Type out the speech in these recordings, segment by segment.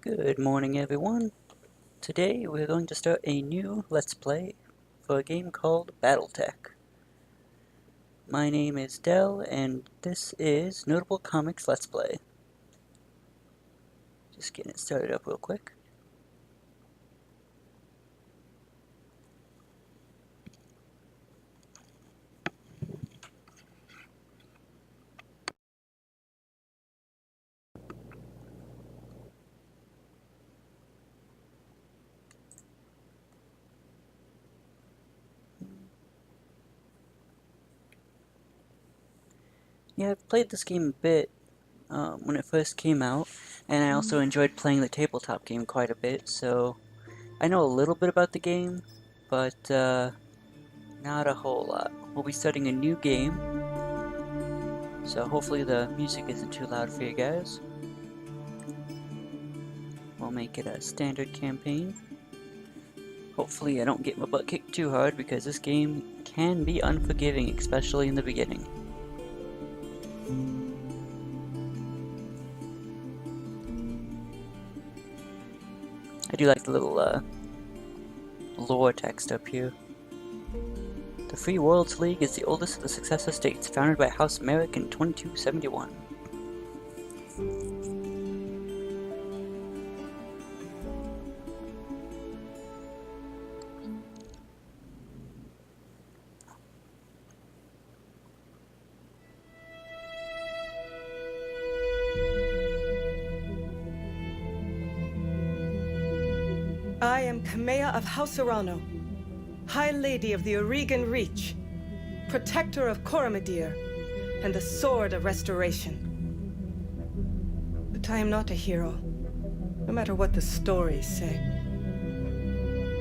Good morning, everyone. Today we're going to start a new Let's Play for a game called Battletech. My name is Dell, and this is Notable Comics Let's Play. Just getting it started up real quick. Yeah, I've played this game a bit when it first came out, and I also enjoyed playing the tabletop game quite a bit, so I know a little bit about the game, but not a whole lot. We'll be starting a new game, so hopefully the music isn't too loud for you guys. We'll make it a standard campaign. Hopefully I don't get my butt kicked too hard, because this game can be unforgiving, especially in the beginning. I do like the little lore text up here. The Free Worlds League is the oldest of the successor states, founded by House Merrick in 2271. I am Kamea of House Arano, High Lady of the Aurigan Reach, Protector of Coromedir, and the Sword of Restoration. But I am not a hero, no matter what the stories say.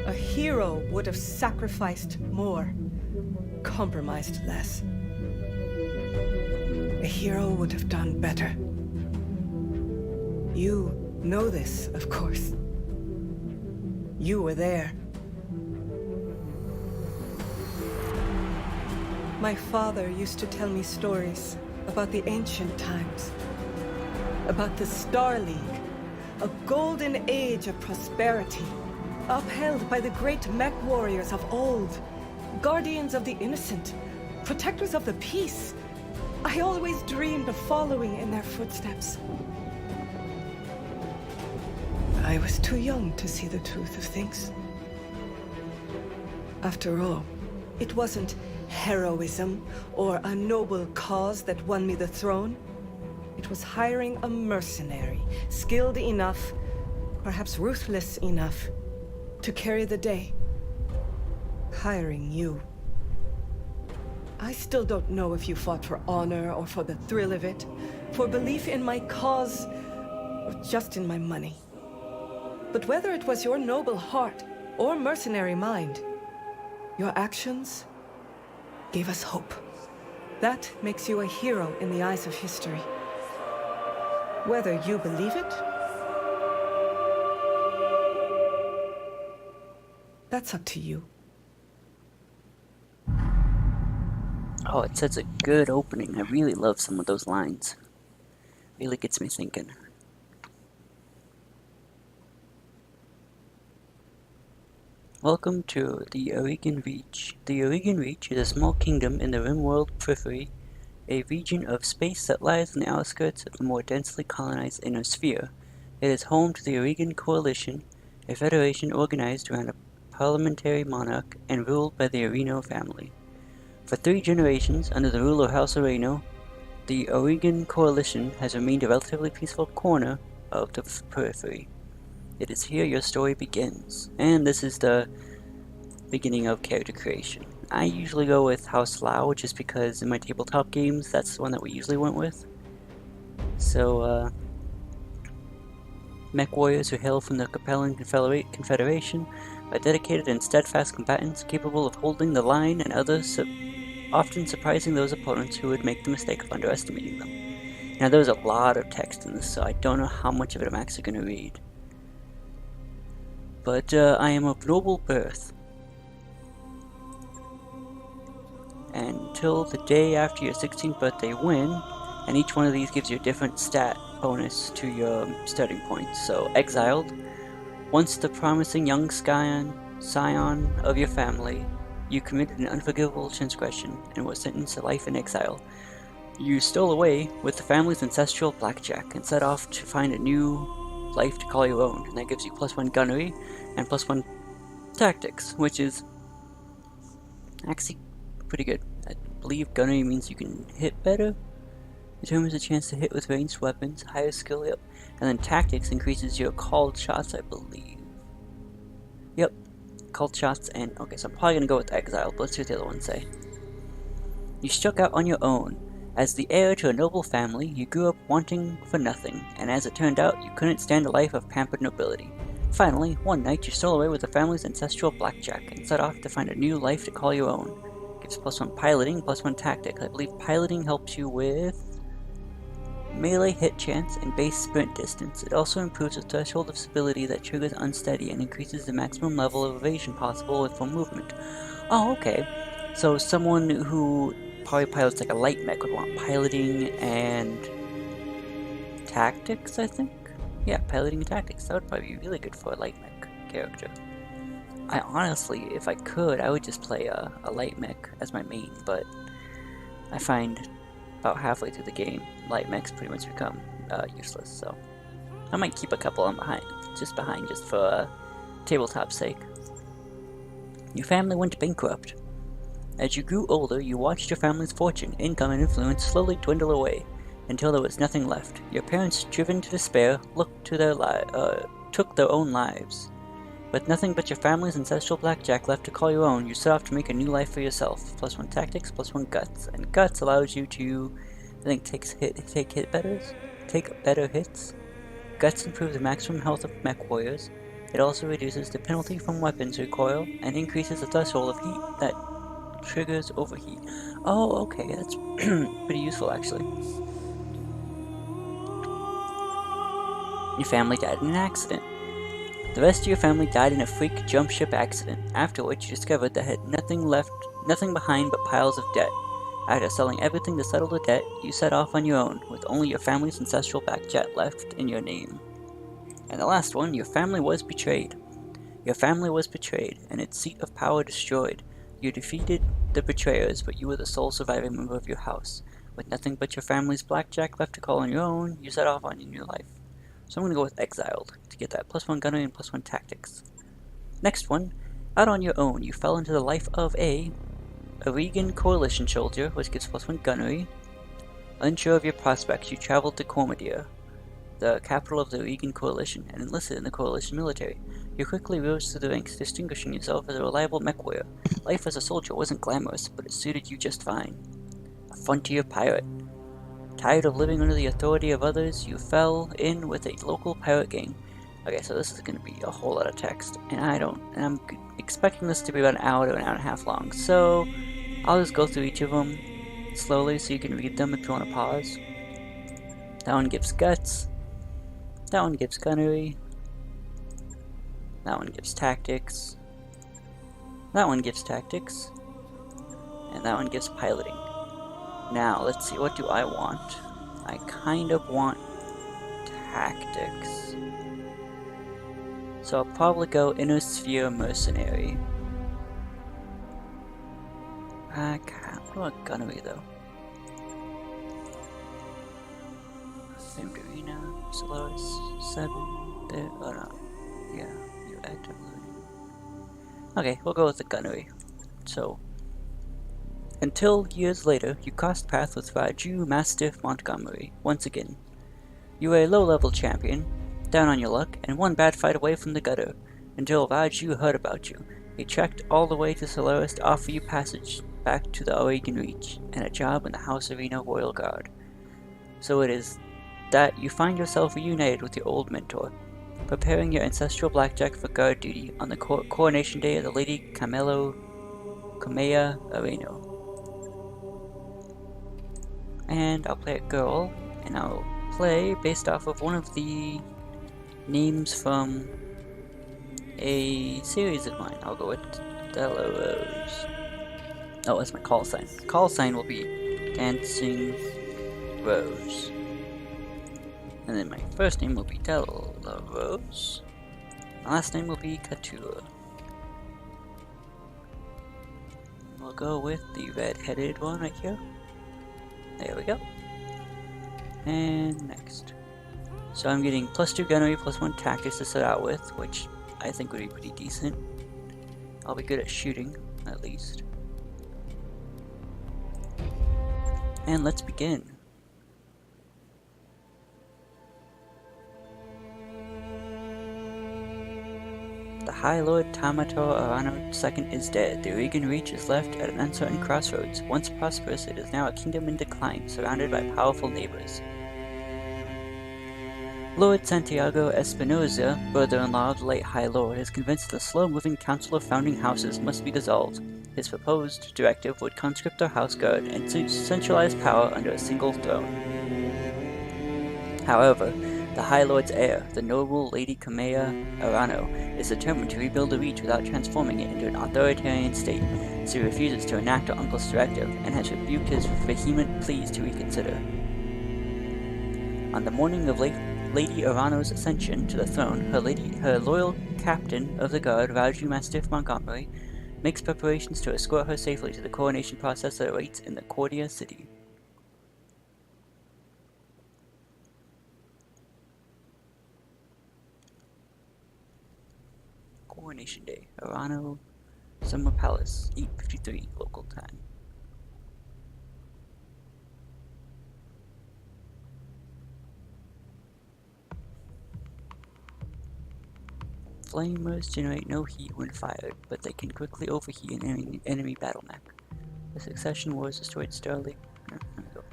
A hero would have sacrificed more, compromised less. A hero would have done better. You know this, of course. You were there. My father used to tell me stories about the ancient times, about the Star League, a golden age of prosperity, upheld by the great mech warriors of old, guardians of the innocent, protectors of the peace. I always dreamed of following in their footsteps. I was too young to see the truth of things. After all, it wasn't heroism or a noble cause that won me the throne. It was hiring a mercenary, skilled enough, perhaps ruthless enough, to carry the day. Hiring you. I still don't know if you fought for honor or for the thrill of it, for belief in my cause, or just in my money. But whether it was your noble heart or mercenary mind, your actions gave us hope. That makes you a hero in the eyes of history. Whether you believe it, that's up to you. Oh, it sets a good opening. I really love some of those lines. Really gets me thinking. Welcome to the Aurigan Reach. The Aurigan Reach is a small kingdom in the RimWorld periphery, a region of space that lies on the outskirts of the more densely colonized Inner Sphere. It is home to the Aurigan Coalition, a federation organized around a parliamentary monarch and ruled by the Areno family. For 3 generations, under the rule of House Areno, the Aurigan Coalition has remained a relatively peaceful corner of the periphery. It is here your story begins, and this is the beginning of character creation. I usually go with House Lao, just because in my tabletop games, that's the one that we usually went with. So, mech warriors who hail from the Capellan Confederation are dedicated and steadfast combatants capable of holding the line and others, often surprising those opponents who would make the mistake of underestimating them. Now, there's a lot of text in this, so I don't know how much of it I'm actually going to read. But I am of noble birth. And until the day after your 16th birthday win, and each one of these gives you a different stat bonus to your starting points. So, exiled. Once the promising young scion of your family, you committed an unforgivable transgression and were sentenced to life in exile. You stole away with the family's ancestral blackjack and set off to find a new life to call your own, and that gives you +1 gunnery and +1 tactics, which is actually pretty good. I believe gunnery means you can hit better, determines the chance to hit with ranged weapons, higher skill, yep. And then tactics increases your called shots, I believe. Yep, called shots, and okay, so I'm probably gonna go with exile, but let's see what the other ones say. You struck out on your own. As the heir to a noble family, you grew up wanting for nothing, and as it turned out, you couldn't stand a life of pampered nobility. Finally, one night you stole away with the family's ancestral blackjack and set off to find a new life to call your own. Gives +1 piloting, +1 tactics. I believe piloting helps you with melee hit chance and base sprint distance. It also improves the threshold of stability that triggers unsteady and increases the maximum level of evasion possible with full movement. Oh, okay. So someone who probably pilots like a light mech would want piloting and tactics, I think? Yeah, piloting and tactics. That would probably be really good for a light mech character. I honestly, if I could, I would just play a light mech as my main, but I find about halfway through the game, light mechs pretty much become useless, so I might keep a couple on behind just for tabletop's sake. Your family went bankrupt. As you grew older, you watched your family's fortune, income, and influence slowly dwindle away until there was nothing left. Your parents, driven to despair, took their own lives. With nothing but your family's ancestral blackjack left to call your own, you set off to make a new life for yourself. +1 tactics, +1 guts, and guts allows you to, I think, take better hits. Guts improves the maximum health of mech warriors. It also reduces the penalty from weapons recoil and increases the threshold of heat that triggers overheat. Oh, okay, that's pretty useful actually. Your family died in an accident. The rest of your family died in a freak jump ship accident, after which you discovered that had nothing behind but piles of debt. After selling everything to settle the debt, you set off on your own, with only your family's ancestral blackjack left in your name. And the last one, your family was betrayed. Your family was betrayed, and its seat of power destroyed. You defeated the betrayers, but you were the sole surviving member of your house. With nothing but your family's blackjack left to call on your own, you set off on your new life. So I'm going to go with exiled to get that +1 gunnery and +1 tactics. Next one, out on your own, you fell into the life of a Regan coalition soldier, which gives +1 gunnery. Unsure of your prospects, you traveled to Cormadir, the capital of the Regan coalition, and enlisted in the coalition military. You quickly rose through the ranks, distinguishing yourself as a reliable mech warrior. Life as a soldier wasn't glamorous, but it suited you just fine. A frontier pirate. Tired of living under the authority of others, you fell in with a local pirate gang. Okay, so this is going to be a whole lot of text, and I'm expecting this to be about an hour to an hour and a half long, so I'll just go through each of them slowly so you can read them if you want to pause. That one gives guts. That one gives gunnery. That one gives tactics. That one gives tactics. And that one gives piloting. Now, let's see, what do I want? I kind of want tactics. So I'll probably go Inner Sphere Mercenary. I can't. What about gunnery though? Famed Arena, Solaris 7, there, oh no. Yeah, you actively. Okay, we'll go with the gunnery. So, until years later, you crossed paths with Raju Mastiff Montgomery once again. You were a low-level champion, down on your luck, and one bad fight away from the gutter, until Raju heard about you. He trekked all the way to Solaris to offer you passage back to the Oregon Reach, and a job in the House Arena Royal Guard. So it is that you find yourself reunited with your old mentor, preparing your ancestral blackjack for guard duty on the coronation day of the Lady Kamea Areno. And I'll play a girl, and I'll play based off of one of the names from a series of mine. I'll go with Della Rose. Oh, that's my call sign. Call sign will be Dancing Rose. And then my first name will be Delarose. My last name will be Katua. We'll go with the red-headed one right here. There we go. And next. So I'm getting +2 gunnery, +1 tactics to start out with, which I think would be pretty decent. I'll be good at shooting, at least. And let's begin. The High Lord Tamato Arano II is dead. The Aurigan Reach is left at an uncertain crossroads. Once prosperous, it is now a kingdom in decline, surrounded by powerful neighbors. Lord Santiago Espinoza, brother-in-law of the late High Lord, is convinced the slow-moving Council of Founding Houses must be dissolved. His proposed directive would conscript our house guard and centralize power under a single throne. However, the High Lord's heir, the noble Lady Kamea Arano, is determined to rebuild the Reach without transforming it into an authoritarian state, so he refuses to enact her uncle's directive and has rebuked his vehement pleas to reconsider. On the morning of Lady Arano's ascension to the throne, her loyal captain of the guard, Raju Mastiff Montgomery, makes preparations to escort her safely to the coronation process that awaits in the Cordia city. Coronation Day, Arano Summer Palace, 8:53 local time. Flamers generate no heat when fired, but they can quickly overheat an enemy battle mech. The Succession Wars destroyed Starlink. There we go.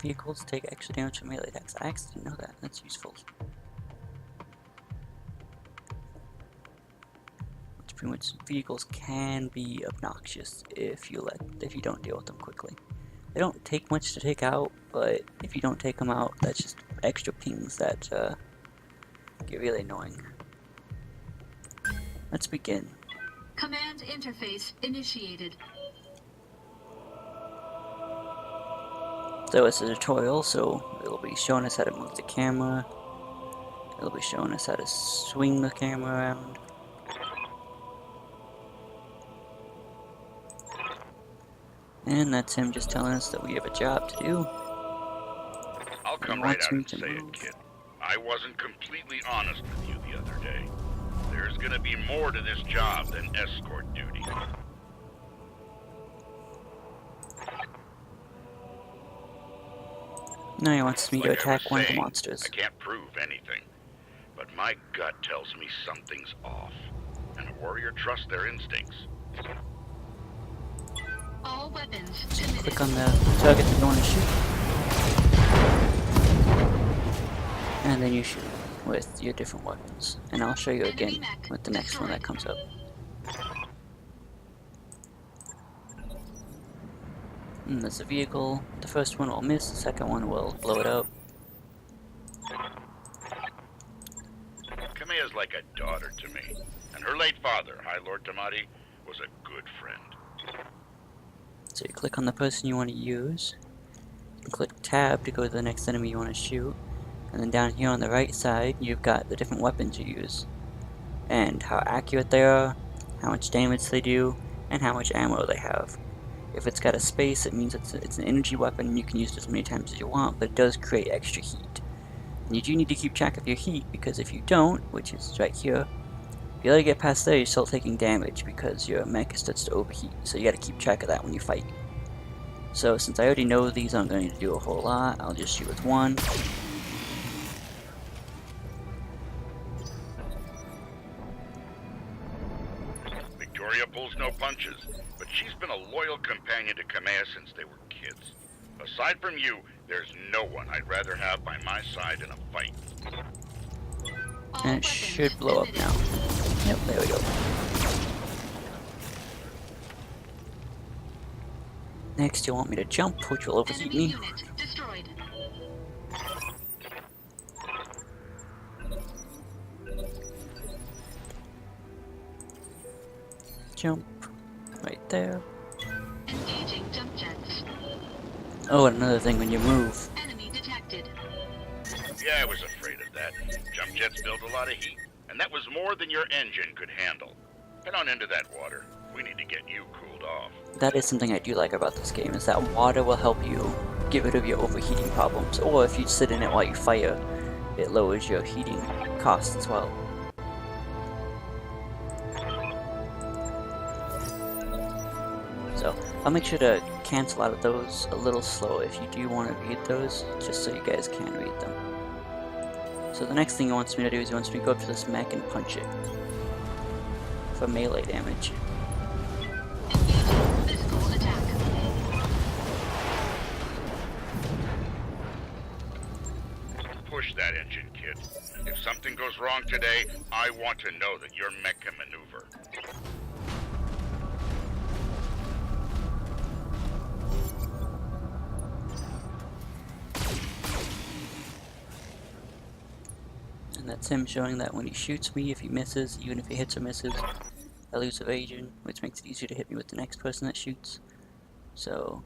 Vehicles take extra damage from melee attacks. I actually didn't know that. That's useful. Which pretty much vehicles can be obnoxious if you don't deal with them quickly. They don't take much to take out, but if you don't take them out, that's just extra pings that get really annoying. Let's begin. Command interface initiated. So it's a tutorial, so it'll be showing us how to move the camera. It'll be showing us how to swing the camera around. And that's him just telling us that we have a job to do. I'll come right out and say it, kid. I wasn't completely honest with you the other day. There's gonna be more to this job than escort duty. Now he wants me to Like attack I was one of the saying, monsters. I can't prove anything, but my gut tells me something's off, and a warrior trusts their instincts. All weapons So committed. click on the target that you want to shoot. And then you shoot with your different weapons. And I'll show you again with the next one that comes up. And there's a vehicle. The first one will miss, the second one will blow it up. Kamea's like a daughter to me, and her late father, High Lord Tamati, was a good friend. So you click on the person you want to use. You can click tab to go to the next enemy you want to shoot. And then down here on the right side, you've got the different weapons you use. And how accurate they are, how much damage they do, and how much ammo they have. If it's got a space, it means it's an energy weapon and you can use it as many times as you want, but it does create extra heat. And you do need to keep track of your heat, because if you don't, which is right here, if you let it get past there, you're still taking damage because your mech starts to overheat. So you gotta keep track of that when you fight. So since I already know these aren't going to do a whole lot, I'll just shoot with one. Victoria pulls no punches, but she's been a loyal companion to Kamea since they were kids. Aside from you, there's no one I'd rather have by my side in a fight. All And it weapons should blow up committed. now. Yep, there we go. Next, you'll want me to jump, which will overheat Enemy me. unit destroyed. Jump right there. Engaging jump jets. Oh, and another thing, when you move, Enemy detected. Yeah, I was afraid of that. Jump jets build a lot of heat, and that was more than your engine could handle. Head on into that water. We need to get you cooled off. that is something I do like about this game, is that water will help you get rid of your overheating problems. Or if you sit in it while you fire, it lowers your heating costs as well. So, I'll make sure to cancel out of those a little slower if you do want to read those, just so you guys can read them. So the next thing he wants me to do is he wants me to go up to this mech and punch it for melee damage. Engaging physical attack. Push that engine, kid. If something goes wrong today, I want to know that your mech can maneuver. And that's him showing that when he shoots me, if he misses, even if he hits or misses, I lose evasion, which makes it easier to hit me with the next person that shoots. So,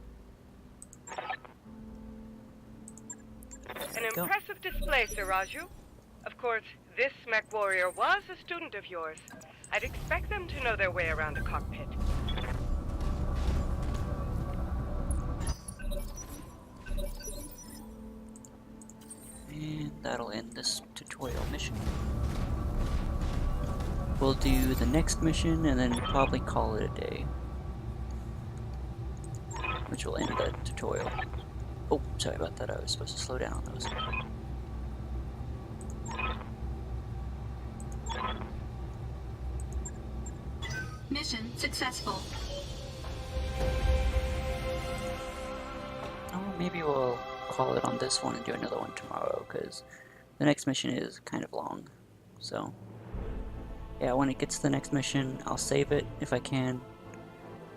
An go. impressive display, Sir Raju. Of course, this mech warrior was a student of yours. I'd expect them to know their way around a cockpit. And that'll end this tutorial mission. We'll do the next mission and then probably call it a day, which will end the tutorial. Oh, sorry about that, I was supposed to slow down on those. Mission successful. Oh, maybe we'll call it on this one and do another one tomorrow, because the next mission is kind of long. So, yeah, when it gets to the next mission, I'll save it if I can,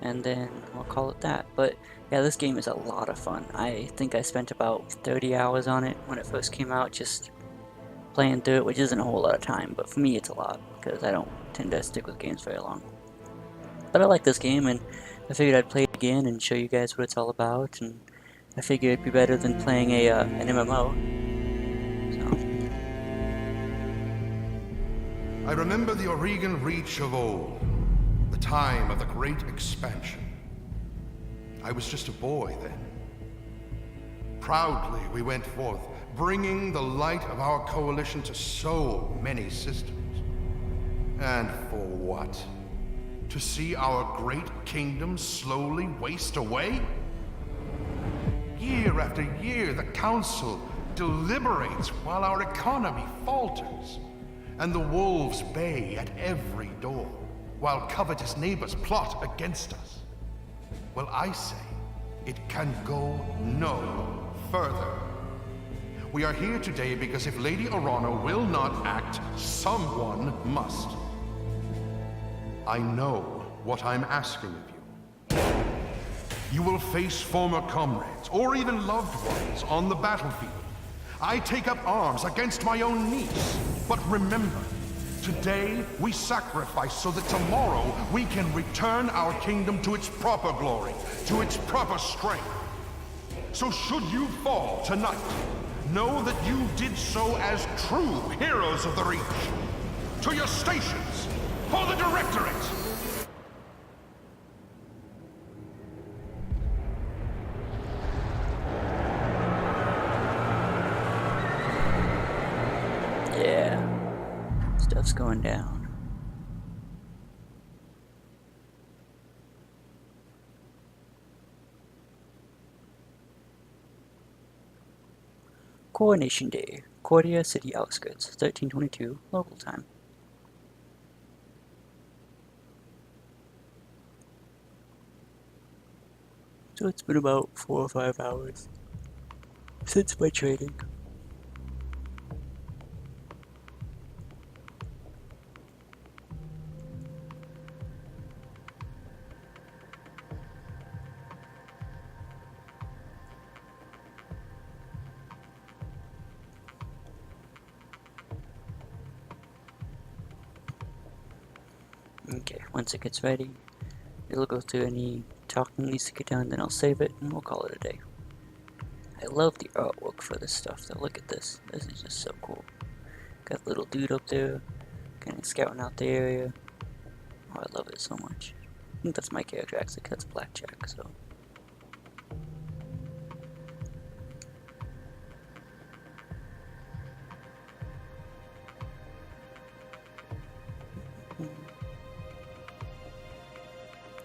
and then we'll call it that. But yeah, this game is a lot of fun. I think I spent about 30 hours on it when it first came out, just playing through it, which isn't a whole lot of time, but for me it's a lot, because I don't tend to stick with games very long. But I like this game, and I figured I'd play it again and show you guys what it's all about, and I figured it'd be better than playing an MMO. So. I remember the Oregon Reach of old, the time of the Great Expansion. I was just a boy then. Proudly we went forth, bringing the light of our coalition to so many systems. And for what? To see our great kingdom slowly waste away? Year after year, the Council deliberates while our economy falters, and the wolves bay at every door, while covetous neighbors plot against us. Well, I say, it can go no further. We are here today because if Lady Orana will not act, someone must. I know what I'm asking of you. You will face former comrades, or even loved ones, on the battlefield. I take up arms against my own niece. But remember, today we sacrifice so that tomorrow we can return our kingdom to its proper glory, to its proper strength. So should you fall tonight, know that you did so as true heroes of the Reach. To your stations, for the Directorate! Yeah, stuff's going down. Coronation Day, Cordia City Outskirts, 1322 local time. So it's been about 4 or 5 hours since my training. Okay, once it gets ready, it'll go through any talking needs to get done, then I'll save it and we'll call it a day. I love the artwork for this stuff though. Look at this. This is just so cool. Got a little dude up there, kind of scouting out the area. Oh, I love it so much. I think that's my character actually, 'cause that's Blackjack, so.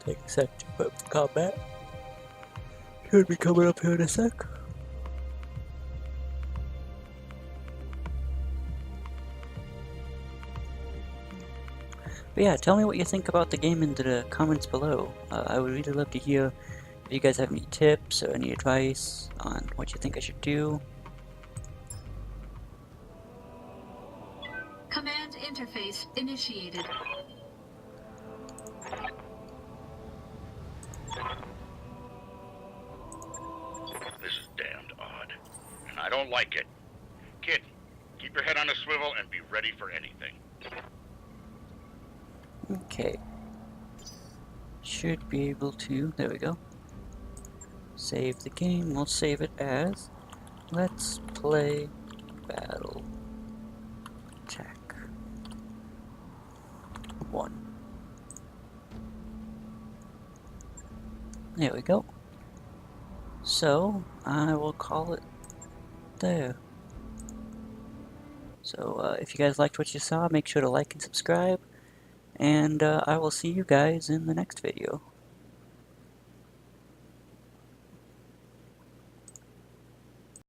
Take a sec to prep for combat. Should be coming up here in a sec. But yeah, tell me what you think about the game in the comments below. I would really love to hear if you guys have any tips or any advice on what you think I should do. Command interface initiated. This is damned odd, and I don't like it. Kid, keep your head on a swivel and be ready for anything. Okay. Should be able to, there we go. Save the game, we'll save it as Let's Play Battle Tech 1. There we go. So, I will call it there. So, if you guys liked what you saw, make sure to like and subscribe. And I will see you guys in the next video.